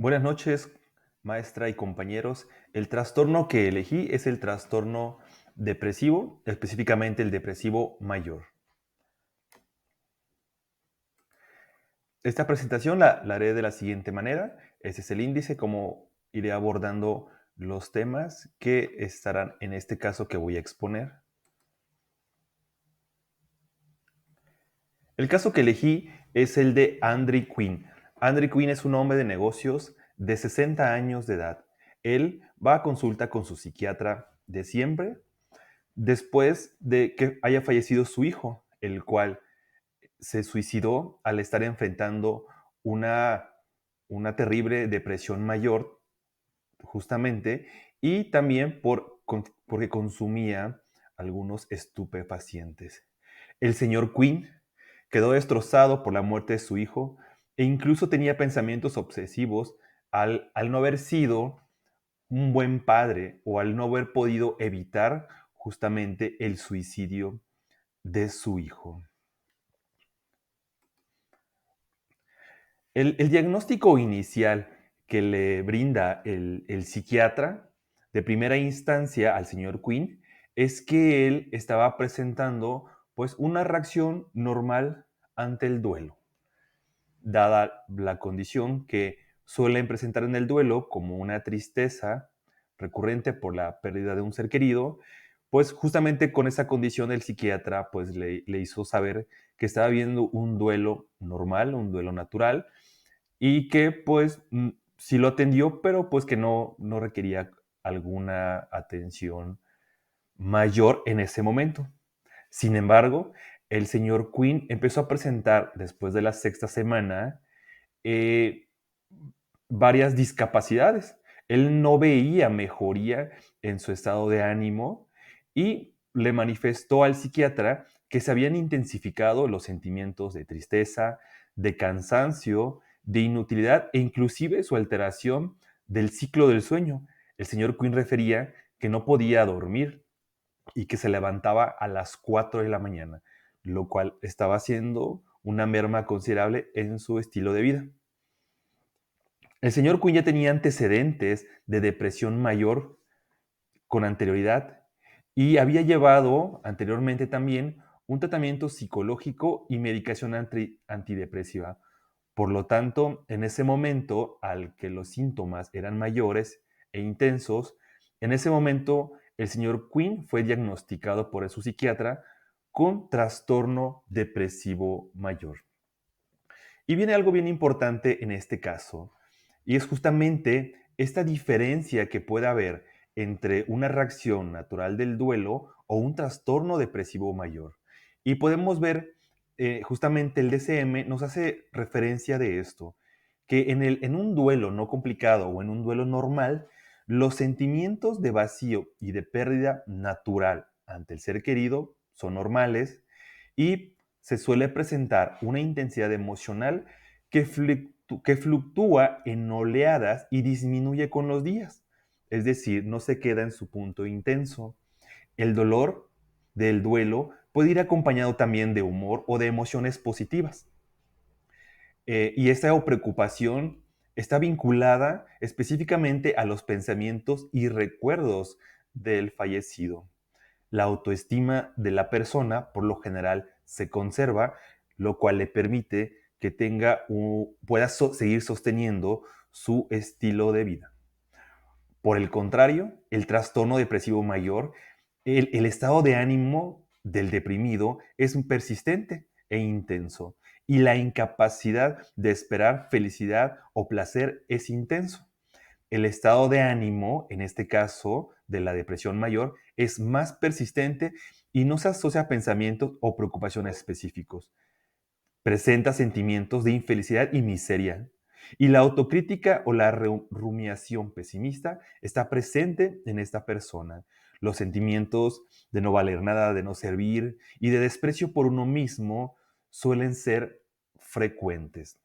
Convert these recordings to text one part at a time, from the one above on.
Buenas noches, maestra y compañeros. El trastorno que elegí es el trastorno depresivo, específicamente el depresivo mayor. Esta presentación la haré de la siguiente manera. Ese es el índice, como iré abordando los temas que estarán en este caso que voy a exponer. El caso que elegí es el de Andrew Quinn. Andrew Quinn es un hombre de negocios de 60 años de edad. Él va a consulta con su psiquiatra de siempre después de que haya fallecido su hijo, el cual se suicidó al estar enfrentando una, una terrible depresión mayor, justamente, y también porque consumía algunos estupefacientes. El señor Quinn quedó destrozado por la muerte de su hijo e incluso tenía pensamientos obsesivos al no haber sido un buen padre o al no haber podido evitar justamente el suicidio de su hijo. El diagnóstico inicial que le brinda el psiquiatra de primera instancia al señor Quinn es que él estaba presentando pues una reacción normal ante el duelo, dada la condición que suelen presentar en el duelo como una tristeza recurrente por la pérdida de un ser querido, pues justamente con esa condición el psiquiatra pues le hizo saber que estaba viendo un duelo normal, un duelo natural, y que pues sí lo atendió, pero pues que no requería alguna atención mayor en ese momento. Sin embargo, el señor Quinn empezó a presentar después de la sexta semana eh, varias discapacidades. Él no veía mejoría en su estado de ánimo y le manifestó al psiquiatra que se habían intensificado los sentimientos de tristeza, de cansancio, de inutilidad e inclusive su alteración del ciclo del sueño. El señor Quinn refería que no podía dormir y que se levantaba a las 4 de la mañana, lo cual estaba haciendo una merma considerable en su estilo de vida. El señor Quinn ya tenía antecedentes de depresión mayor con anterioridad y había llevado anteriormente también un tratamiento psicológico y medicación antidepresiva. Por lo tanto, en ese momento, al que los síntomas eran mayores e intensos, en ese momento el señor Quinn fue diagnosticado por su psiquiatra con trastorno depresivo mayor. Y viene algo bien importante en este caso, y es justamente esta diferencia que puede haber entre una reacción natural del duelo o un trastorno depresivo mayor. Y podemos ver, justamente el DCM nos hace referencia de esto, que en un duelo no complicado o en un duelo normal, los sentimientos de vacío y de pérdida natural ante el ser querido son normales y se suele presentar una intensidad emocional que fluctúa en oleadas y disminuye con los días. Es decir, no se queda en su punto intenso. El dolor del duelo puede ir acompañado también de humor o de emociones positivas. Y esta preocupación está vinculada específicamente a los pensamientos y recuerdos del fallecido. La autoestima de la persona, por lo general, se conserva, lo cual le permite que pueda seguir sosteniendo su estilo de vida. Por el contrario, el trastorno depresivo mayor, el estado de ánimo del deprimido es persistente e intenso y la incapacidad de esperar felicidad o placer es intenso. El estado de ánimo, en este caso de la depresión mayor, es más persistente y no se asocia a pensamientos o preocupaciones específicos. Presenta sentimientos de infelicidad y miseria. Y la autocrítica o la rumiación pesimista está presente en esta persona. Los sentimientos de no valer nada, de no servir y de desprecio por uno mismo suelen ser frecuentes.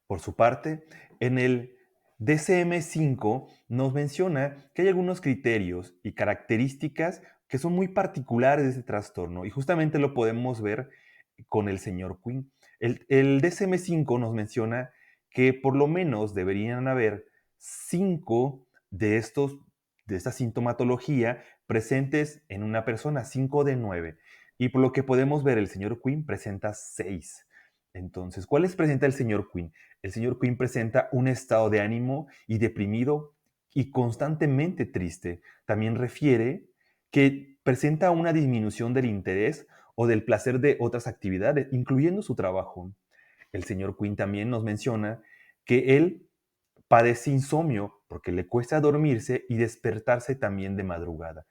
Por su parte, en el DCM5 nos menciona que hay algunos criterios y características que son muy particulares de este trastorno y justamente lo podemos ver con el señor Quinn. El DSM-5 nos menciona que por lo menos deberían haber 5 de esta sintomatología presentes en una persona, 5 de 9. Y por lo que podemos ver, el señor Quinn presenta 6. Entonces, ¿cuáles presenta el señor Quinn? El señor Quinn presenta un estado de ánimo y deprimido y constantemente triste. También refiere que presenta una disminución del interés o del placer de otras actividades, incluyendo su trabajo. El señor Quinn también nos menciona que él padece insomnio porque le cuesta dormirse y despertarse también de madrugada.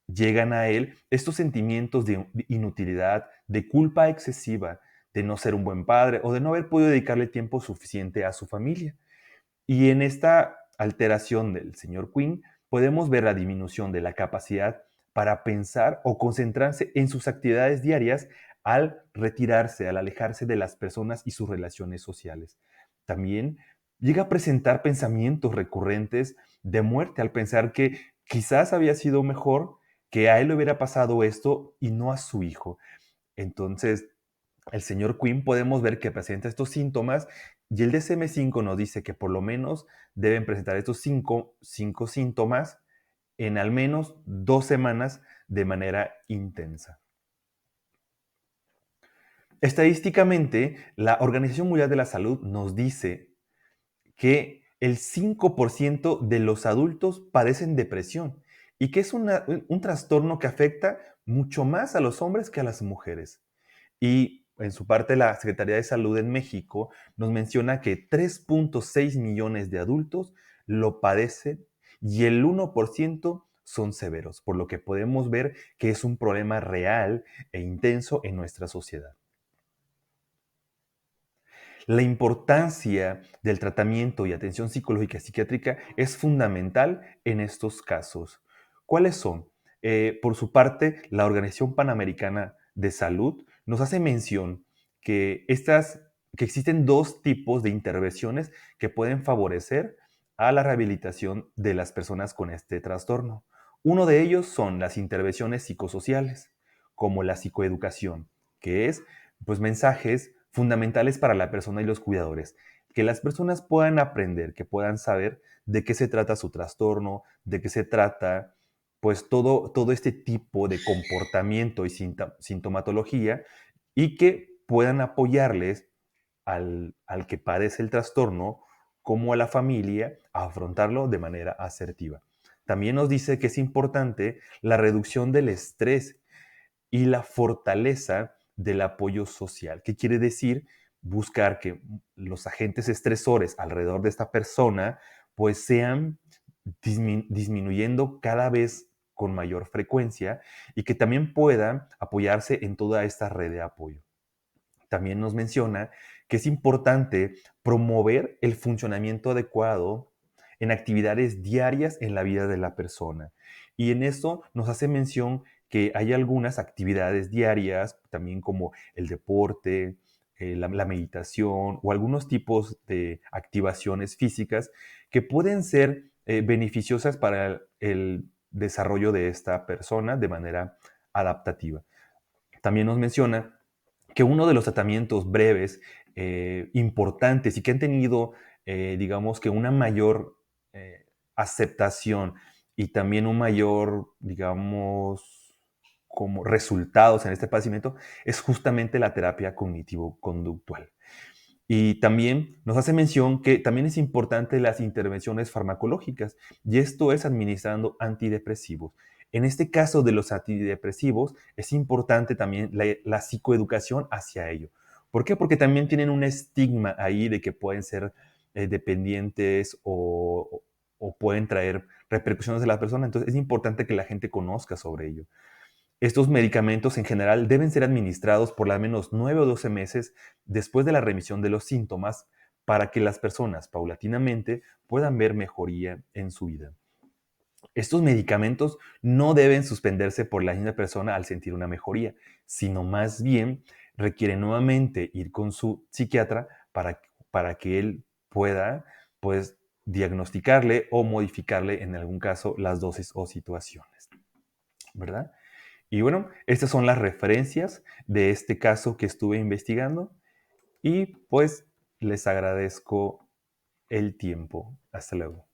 Llegan a él estos sentimientos de inutilidad, de culpa excesiva, de no ser un buen padre o de no haber podido dedicarle tiempo suficiente a su familia. Y en esta alteración del señor Quinn podemos ver la disminución de la capacidad para pensar o concentrarse en sus actividades diarias al retirarse, al alejarse de las personas y sus relaciones sociales. También llega a presentar pensamientos recurrentes de muerte al pensar que quizás había sido mejor que a él le hubiera pasado esto y no a su hijo. Entonces, el señor Quinn podemos ver que presenta estos síntomas y el DSM-5 nos dice que por lo menos deben presentar estos cinco síntomas en al menos 2 semanas de manera intensa. Estadísticamente, la Organización Mundial de la Salud nos dice que el 5% de los adultos padecen depresión y que es un trastorno que afecta mucho más a los hombres que a las mujeres. Y en su parte, la Secretaría de Salud en México nos menciona que 3.6 millones de adultos lo padecen y el 1% son severos, por lo que podemos ver que es un problema real e intenso en nuestra sociedad. La importancia del tratamiento y atención psicológica y psiquiátrica es fundamental en estos casos. ¿Cuáles son? Por su parte, la Organización Panamericana de Salud nos hace mención que, que existen 2 tipos de intervenciones que pueden favorecer a la rehabilitación de las personas con este trastorno. Uno de ellos son las intervenciones psicosociales, como la psicoeducación, que es pues mensajes fundamentales para la persona y los cuidadores. Que las personas puedan aprender, que puedan saber de qué se trata su trastorno, de qué se trata, pues todo este tipo de comportamiento y sintomatología y que puedan apoyarles al que padece el trastorno como a la familia a afrontarlo de manera asertiva. También nos dice que es importante la reducción del estrés y la fortaleza del apoyo social. ¿Qué quiere decir? Buscar que los agentes estresores alrededor de esta persona pues sean disminuyendo cada vez con mayor frecuencia y que también puedan apoyarse en toda esta red de apoyo. También nos menciona que es importante promover el funcionamiento adecuado en actividades diarias en la vida de la persona. Y en esto nos hace mención que hay algunas actividades diarias, también como el deporte, la meditación o algunos tipos de activaciones físicas que pueden ser beneficiosas para el desarrollo de esta persona de manera adaptativa. También nos menciona que uno de los tratamientos breves, importantes y que han tenido, digamos que una mayor aceptación y también un mayor, digamos, como resultados en este padecimiento, es justamente la terapia cognitivo-conductual. Y también nos hace mención que también es importante las intervenciones farmacológicas, y esto es administrando antidepresivos. En este caso de los antidepresivos, es importante también la psicoeducación hacia ello. ¿Por qué? Porque también tienen un estigma ahí de que pueden ser dependientes o pueden traer repercusiones de la persona. Entonces es importante que la gente conozca sobre ello. Estos medicamentos en general deben ser administrados por al menos 9 o 12 meses después de la remisión de los síntomas para que las personas paulatinamente puedan ver mejoría en su vida. Estos medicamentos no deben suspenderse por la misma persona al sentir una mejoría, sino más bien requieren nuevamente ir con su psiquiatra para que él pueda, pues, diagnosticarle o modificarle en algún caso las dosis o situaciones, ¿verdad? Y bueno, estas son las referencias de este caso que estuve investigando y pues les agradezco el tiempo. Hasta luego.